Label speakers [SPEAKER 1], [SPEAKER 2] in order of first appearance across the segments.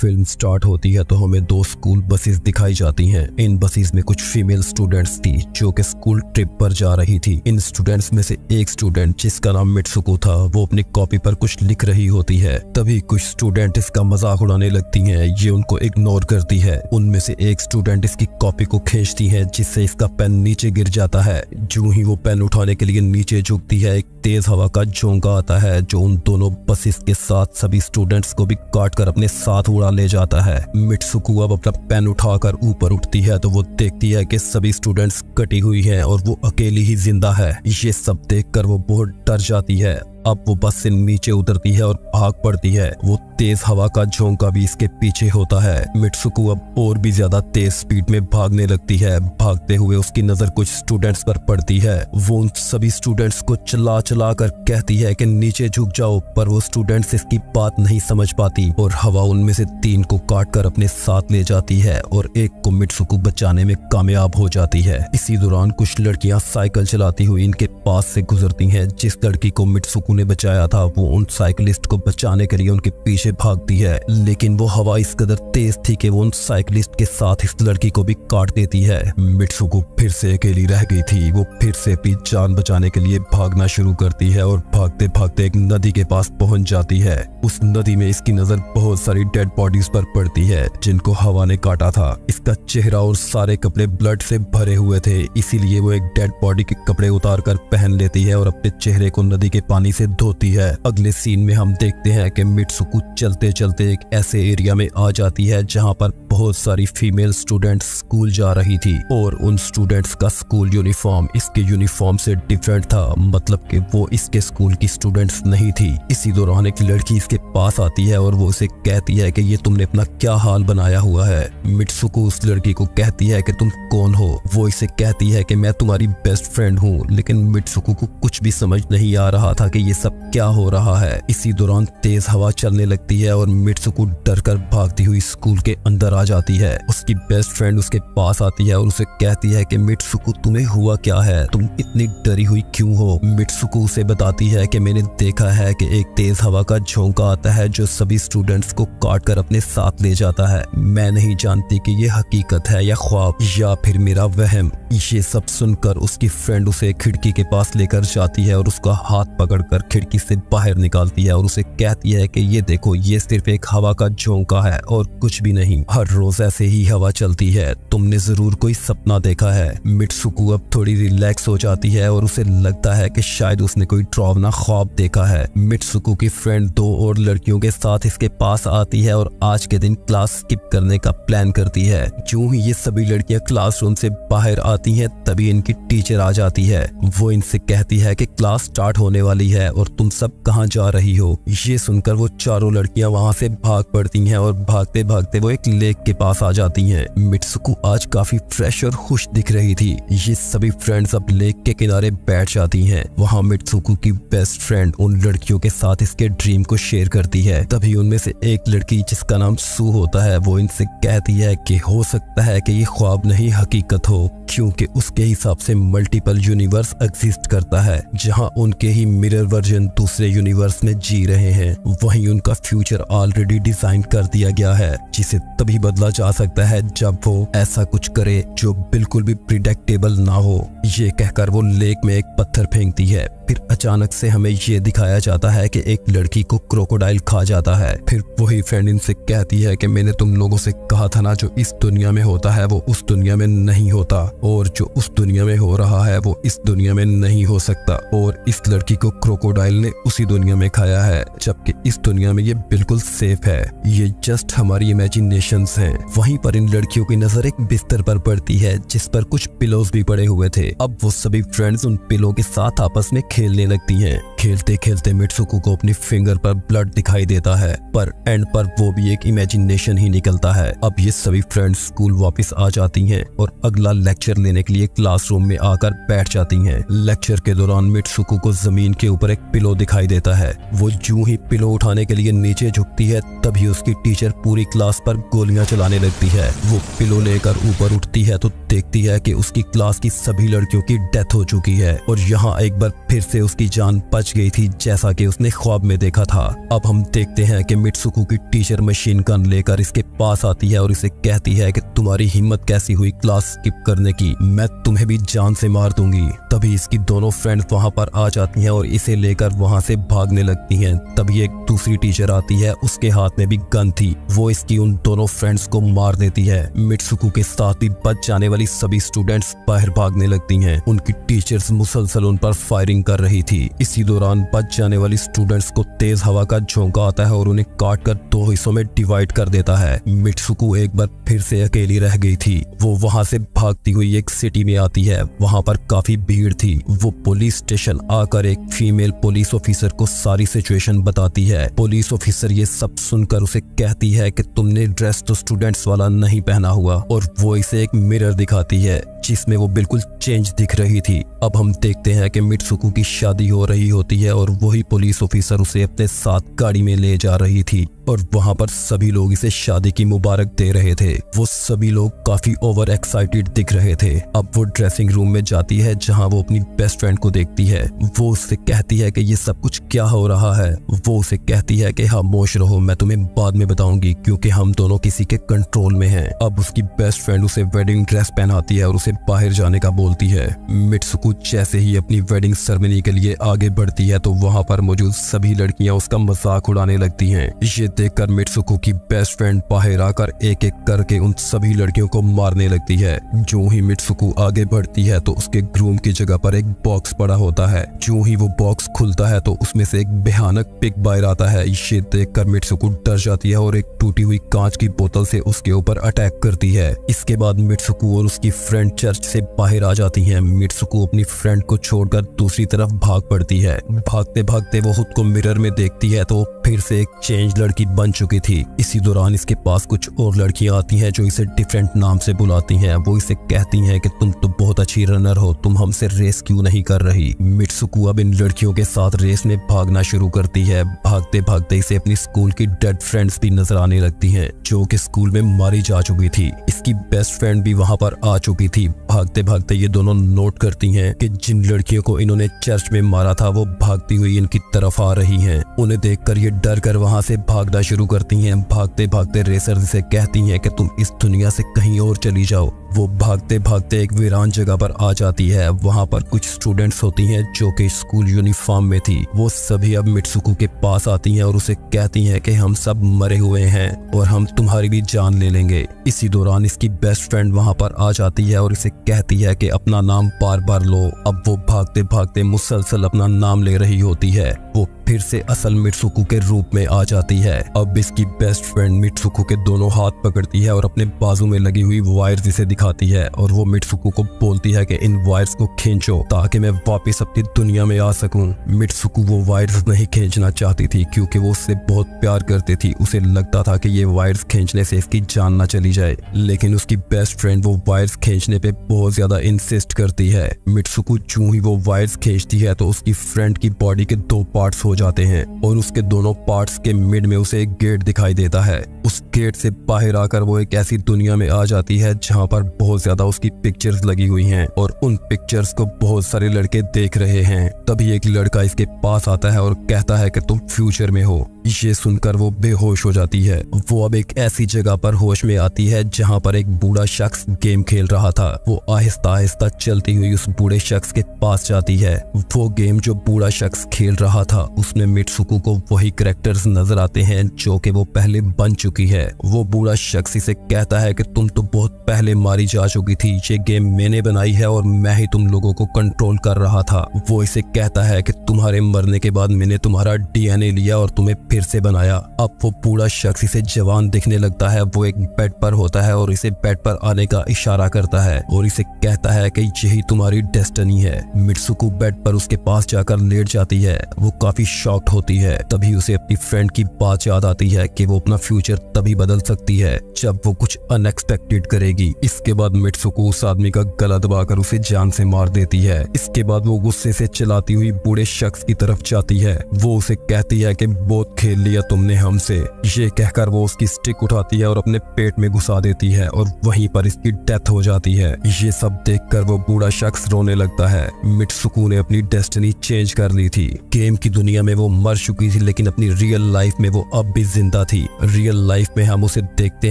[SPEAKER 1] Film start होती है तो हमें दो स्कूल बसेस दिखाई जाती हैं। इन बसेस में कुछ फीमेल स्टूडेंट्स थी जो कि स्कूल ट्रिप पर जा रही थी। इन स्टूडेंट्स में से एक स्टूडेंट जिसका नाम मित्सुको था वो अपनी कॉपी पर कुछ लिख रही होती है। तभी कुछ स्टूडेंट इसका मजाक उड़ाने लगती हैं। ये उनको इग्नोर करती है। उनमें से एक स्टूडेंट इसकी कॉपी को खींचती है जिससे इसका पेन नीचे गिर जाता है। जो ही वो पेन उठाने के लिए नीचे झुकती है एक तेज हवा का झोंका आता है जो उन दोनों बसेस के साथ सभी स्टूडेंट्स को भी काट कर अपने साथ उड़ा ले जाता है। मित्सुको अब अपना पेन उठाकर ऊपर उठती है तो वो देखती है कि सभी स्टूडेंट्स कटी हुई हैं और वो अकेली ही जिंदा है। ये सब देखकर वो बहुत डर जाती है। अब वो बस से नीचे उतरती है और भाग पड़ती है। वो तेज हवा का झोंका भी इसके पीछे होता है। मित्सुको अब और भी ज्यादा तेज स्पीड में भागने लगती है। भागते हुए उसकी नजर कुछ स्टूडेंट्स पर पड़ती है। वो उन सभी स्टूडेंट्स को चिल्ला चिल्ला कर कहती है कि नीचे झुक जाओ, पर वो स्टूडेंट्स इसकी बात नहीं समझ पाती और हवा उनमें से 3 को काट कर अपने साथ ले जाती है और एक को मित्सुको बचाने में कामयाब हो जाती है। इसी दौरान कुछ लड़कियां साइकिल चलाती हुई इनके पास से गुजरती हैं। जिस लड़की को मित्सुको ने बचाया था वो उन साइकिलिस्ट को बचाने के लिए उनके पीछे भागती है, लेकिन वो हवा इस कदर तेज थी कि वो उन साइकिलिस्ट के साथ इस लड़की को भी काट देती है। मित्सुको फिर से अकेली रह गई थी। वो फिर से अपनी जान बचाने के लिए भागना शुरू करती है और भागते भागते एक नदी के पास पहुंच जाती है। उस नदी में इसकी नजर बहुत सारी डेड बॉडीज पर पड़ती है जिनको हवा ने काटा था। इसका चेहरा और सारे कपड़े ब्लड से भरे हुए थे, इसीलिए वो एक डेड बॉडी के कपड़े उतार कर पहन लेती है और अपने चेहरे को नदी के पानी से धोती है। अगले सीन में हम देखते हैं कि मित्सुको चलते चलते एक ऐसे एरिया में आ जाती है जहां पर बहुत सारी फीमेल स्टूडेंट्स स्कूल जा रही थी और उन स्टूडेंट्स का स्कूल यूनिफॉर्म इसके यूनिफॉर्म से डिफरेंट था, मतलब कि वो इसके स्कूल की स्टूडेंट्स नहीं थी। इसी दौरान एक लड़की इसके पास आती है और वो उसे कहती है कि ये तुमने अपना क्या हाल बनाया हुआ है। मित्सुको उस लड़की को कहती है कि तुम कौन हो। वो इसे कहती है कि मैं तुम्हारी बेस्ट फ्रेंड हूँ, लेकिन मित्सुको को कुछ भी समझ नहीं आ रहा था कि ये सब क्या हो रहा है। इसी दौरान तेज हवा चलने लगती है और मित्सुको डरकर भागती हुई स्कूल के अंदर आ जाती है। उसकी बेस्ट फ्रेंड उसके पास आती है और उसे कहती है कि मित्सुको तुम्हें हुआ क्या है, तुम इतनी डरी हुई क्यों हो। मित्सुको उसे बताती है कि मैंने देखा है कि एक तेज हवा का झोंका आता है जो सभी स्टूडेंट्स को काट कर अपने साथ ले जाता है। मैं नहीं जानती कि ये हकीकत है या ख्वाब या फिर मेरा वहम। ये सब सुनकर उसकी फ्रेंड उसे खिड़की के पास लेकर जाती है और उसका हाथ पकड़कर खिड़की से बाहर निकालती है और उसे कहती है कि ये देखो, ये सिर्फ एक हवा का झोंका है और कुछ भी नहीं। हर रोज ऐसे ही हवा चलती है। तुमने जरूर कोई सपना देखा है। मित्सुको अब थोड़ी रिलैक्स हो जाती है और उसे लगता है कि शायद उसने कोई डरावना ख्वाब देखा है। मित्सुको की फ्रेंड 2 और लड़कियों के साथ इसके पास आती है और आज के दिन क्लास स्किप करने का प्लान करती है। जो ही ये सभी लड़कियां क्लासरूम से बाहर आती हैं तभी इनकी टीचर आ जाती है। वो इनसे कहती है कि क्लास स्टार्ट होने वाली है और तुम सब कहाँ जा रही हो। ये सुनकर वो चारों लड़कियां वहां से भाग पड़ती हैं और भागते भागते वो एक लेक के पास आ जाती हैं। मित्सुको आज काफी फ्रेश और खुश दिख रही थी। ये सभी फ्रेंड्स अब लेक के किनारे बैठ जाती हैं। वहां मित्सुको की बेस्ट फ्रेंड उन लड़कियों के साथ इसके ड्रीम को शेयर करती है। तभी उनमें से एक लड़की जिसका नाम सू होता है वो इनसे कहती है कि हो सकता है कि ये ख्वाब नहीं हकीकत हो, क्योंकि उसके हिसाब से मल्टीपल यूनिवर्स एग्जिस्ट करता है जहां उनके ही मिरर वर्जन दूसरे यूनिवर्स में जी रहे हैं। वहीं उनका फ्यूचर ऑलरेडी डिजाइन कर दिया गया है जिसे तभी बदला जा सकता है जब वो ऐसा कुछ करे जो बिल्कुल भी प्रिडिक्टेबल ना हो। ये कहकर वो लेक में एक पत्थर फेंकती है। फिर अचानक से हमें ये दिखाया जाता है कि एक लड़की को क्रोकोडाइल खा जाता है। फिर वही फ्रेंड इनसे कहती है कि मैंने तुम लोगों से कहा था ना, जो इस दुनिया में होता है वो उस दुनिया में नहीं होता और जो उस दुनिया में हो रहा है वो इस दुनिया में नहीं हो सकता। और इस लड़की को क्रोकोडाइल ने उसी दुनिया में खाया है, जबकि इस दुनिया में ये बिल्कुल सेफ है। ये जस्ट हमारी इमेजिनेशंस हैं। वहीं पर इन लड़कियों की नजर एक बिस्तर पर पड़ती है जिस पर कुछ पिलोज भी पड़े हुए थे। अब वो सभी फ्रेंड्स उन पिलो के साथ आपस में खेलने लगती हैं। खेलते खेलते मित्सुको को अपनी फिंगर पर ब्लड दिखाई देता है, पर एंड पर वो भी एक इमेजिनेशन ही निकलता है। अब ये सभी फ्रेंड्स स्कूल वापस आ जाती हैं और अगला लेक्चर लेने के लिए क्लासरूम में आकर बैठ जाती हैं। लेक्चर के दौरान मित्सुको को जमीन के ऊपर एक पिलो दिखाई देता है। वो यूं ही पिलो उठाने के लिए नीचे झुकती है तभी उसकी टीचर पूरी क्लास पर गोलियां चलाने लगती है। वो पिलो लेकर ऊपर उठती है तो देखती है कि उसकी क्लास की सभी लड़कियों की डेथ हो चुकी है और यहाँ एक बार फिर से उसकी जान बच गई थी जैसा कि उसने ख्वाब में देखा था। अब हम देखते हैं कि मित्सुको की टीचर मशीन गन लेकर इसके पास आती है और इसे कहती है कि तुम्हारी हिम्मत कैसी हुई क्लास स्किप करने की, मैं तुम्हें भी जान से मार दूंगी। तभी इसकी दोनों फ्रेंड्स वहां पर आ जाती हैं और इसे लेकर वहां से भागने लगती हैं। तभी एक दूसरी टीचर आती है, उसके हाथ में भी गन थी, वो इसकी उन दोनों फ्रेंड्स को मार देती है। मित्सुको के साथ ही बच जाने वाली सभी स्टूडेंट्स बाहर भागने लगती हैं। उनकी टीचर्स मुसलसल उन पर फायरिंग कर रही थी। इसी दौरान बच जाने वाली स्टूडेंट्स को तेज हवा का झोंका आता है और उन्हें काट कर 2 हिस्सों में डिवाइड कर देता है। मित्सुको एक बार फिर से अकेली रह गई थी। वो वहां से भागती हुई एक सिटी में आती है। वहां पर काफी भीड़ थी। वो पुलिस स्टेशन आकर एक फीमेल पुलिस ऑफिसर को सारी सिचुएशन बताती है। पुलिस ऑफिसर ये सब सुनकर उसे कहती है कि तुमने ड्रेस तो स्टूडेंट्स वाला नहीं पहना हुआ, और वो इसे एक मिरर दिखाती है जिसमें वो बिल्कुल चेंज दिख रही थी। अब हम देखते हैं कि मित्सुको की शादी हो रही होती है और वही पुलिस ऑफिसर उसे अपने साथ गाड़ी में ले जा रही थी और वहां पर सभी लोग इसे शादी की मुबारक दे रहे थे। वो सभी लोग काफी ओवर एक्साइटेड दिख रहे थे। अब वो ड्रेसिंग रूम में जाती है जहां वो अपनी बेस्ट फ्रेंड को देखती है। वो उससे कहती है कि ये सब कुछ क्या हो रहा है। वो उसे कहती है कि खामोश रहो, मैं तुम्हें बाद में बताऊंगी क्योंकि हम दोनों किसी के कंट्रोल में हैं। अब उसकी बेस्ट फ्रेंड उसे वेडिंग ड्रेस पहनाती है और उसे बाहर जाने का बोलती है। मित्सुको जैसे ही अपनी वेडिंग सेरेमनी के लिए आगे बढ़ती है तो वहां पर मौजूद सभी लड़कियां उसका मजाक उड़ाने लगती हैं। ये देखकर मित्सुको की बेस्ट फ्रेंड बाहर आकर एक एक करके उन सभी लड़कियों को मारने लगती है। जो ही मित्सुको आगे बढ़ती है तो उसके ग्रूम की जगह पर एक बॉक्स पड़ा होता है। जो ही वो बॉक्स खुलता है तो उसमें से एक भयानक पिग बाहर आता है। ये देखकर मित्सुको डर जाती है और एक टूटी हुई कांच की बोतल से उसके ऊपर अटैक करती है। इसके बाद मित्सुको और उसकी फ्रेंड चर्च से बाहर आ जाती हैं। मित्सुको अपनी फ्रेंड को छोड़कर दूसरी तरफ भाग पड़ती है। भागते भागते वो खुद को मिरर में देखती है तो फिर से एक चेंज लड़की बन चुकी थी। इसी दौरान इसके पास कुछ और लड़कियां आती हैं जो इसे डिफरेंट नाम से बुलाती हैं। वो इसे कहती हैं कि तुम तो बहुत अच्छी रनर हो, तुम हमसे रेस क्यों नहीं कर रही। मित्सुको अब इन लड़कियों के साथ रेस में भागना शुरू करती है। भागते भागते इसे अपनी स्कूल की डेड फ्रेंड्स भी नजर आने लगती हैं जो कि स्कूल में मारी जा चुकी थी। इसकी बेस्ट फ्रेंड भी वहां पर आ चुकी थी। भागते भागते ये दोनों नोट करती हैं कि जिन लड़कियों को इन्होंने चर्च में मारा था वो भागती हुई इनकी तरफ आ रही हैं। उन्हें देखकर ये डर कर वहां से भागना शुरू करती हैं। भागते भागते रेसर से कहती हैं कि तुम इस दुनिया से कहीं और चली जाओ। वो भागते भागते एक वीरान जगह पर आ जाती है। वहां पर कुछ स्टूडेंट्स होती हैं जो कि स्कूल यूनिफॉर्म में थी। वो सभी अब मित्सुको के पास आती हैं और उसे कहती हैं कि हम सब मरे हुए हैं और हम तुम्हारी भी जान ले लेंगे। इसी दौरान इसकी बेस्ट फ्रेंड वहां पर आ जाती है और इसे कहती है कि अपना नाम बार बार लो। अब वो भागते भागते मुसलसल अपना नाम ले रही होती है। वो फिर से असल मित्सुको के रूप में आ जाती है। अब इसकी बेस्ट फ्रेंड मित्सुको के दोनों हाथ पकड़ती है और अपने बाजू में लगी हुई वायर्स इसे दिखाती है और वो मित्सुको को बोलती है कि इन वायर्स को खींचो ताकि मैं वापस अपनी दुनिया में आ सकूं। मित्सुको वो वायर्स नहीं खींचना चाहती थी क्योंकि वो उससे बहुत प्यार करती थी। उसे लगता था कि ये वायर्स खींचने से इसकी जान न चली जाए, लेकिन उसकी बेस्ट फ्रेंड वो वायर्स खींचने पे बहुत ज्यादा इंसिस्ट करती है। मित्सुको जो ही वो वायर्स खींचती है तो उसकी फ्रेंड की बॉडी के 2 पार्ट्स हो जाते हैं और उसके दोनों पार्ट्स के मिड में उसे एक गेट दिखाई देता है। उस गेट से बाहर आकर वो एक ऐसी दुनिया में आ जाती है जहां पर बहुत ज्यादा उसकी पिक्चर्स लगी हुई हैं और उन पिक्चर्स को बहुत सारे लड़के देख रहे हैं। तभी एक लड़का इसके पास आता है और कहता है कि तुम फ्यूचर में हो। ये सुनकर वो बेहोश हो जाती है। वो अब एक ऐसी जगह पर होश में आती है जहां पर एक बूढ़ा शख्स गेम खेल रहा था। वो आहिस्ता आहिस्ता चलती हुई उस बूढ़े शख्स के पास जाती है। वो गेम जो बूढ़ा शख्स खेल रहा था उसमें मित्सुको को वही कैरेक्टर्स नजर आते हैं जो कि वो पहले बन चुकी है। वो बूढ़ा शख्स इसे कहता है कि तुम तो बहुत पहले मारी जा चुकी थी, ये गेम मैंने बनाई है और मैं ही तुम लोगों को कंट्रोल कर रहा था। वो इसे कहता है कि तुम्हारे मरने के बाद मैंने तुम्हारा डीएनए लिया और तुम्हें फिर से बनाया। अब वो बूढ़ा शख्स इसे जवान दिखने लगता है। वो एक बेड पर होता है और इसे बेड पर आने का इशारा करता है और इसे कहता है कि यही तुम्हारी डेस्टिनी है। मित्सुको बेड पर उसके पास जाकर लेट जाती है। वो काफी शॉक्ड होती है। तभी उसे अपनी फ्रेंड की बात याद आती है कि वो अपना फ्यूचर तभी बदल सकती है जब वो कुछ अनएक्सपेक्टेड करेगी। इसके बाद मित्सुको उस आदमी का गला दबाकर उसे जान से मार देती है। इसके बाद वो गुस्से से चलाती हुई बूढ़े शख्स की तरफ जाती है। वो उसे कहती है कि बहुत खेल लिया तुमने हमसे। ये कहकर वो उसकी स्टिक उठाती है और अपने पेट में घुसा देती है और वहीं पर इसकी डेथ हो जाती है। ये सब देखकर वो बूढ़ा शख्स रोने लगता है। मित्सुको ने अपनी डेस्टिनी चेंज कर ली थी। गेम की दुनिया में वो मर चुकी थी, लेकिन अपनी रियल लाइफ में वो अब भी जिंदा थी। रियल लाइफ में हम उसे देखते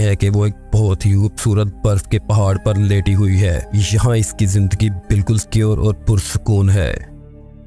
[SPEAKER 1] हैं कि वो एक बहुत ही खूबसूरत बर्फ के पहाड़ पर लेटी हुई है। यहाँ इसकी जिंदगी बिल्कुल सिक्योर और पुरसुकून है।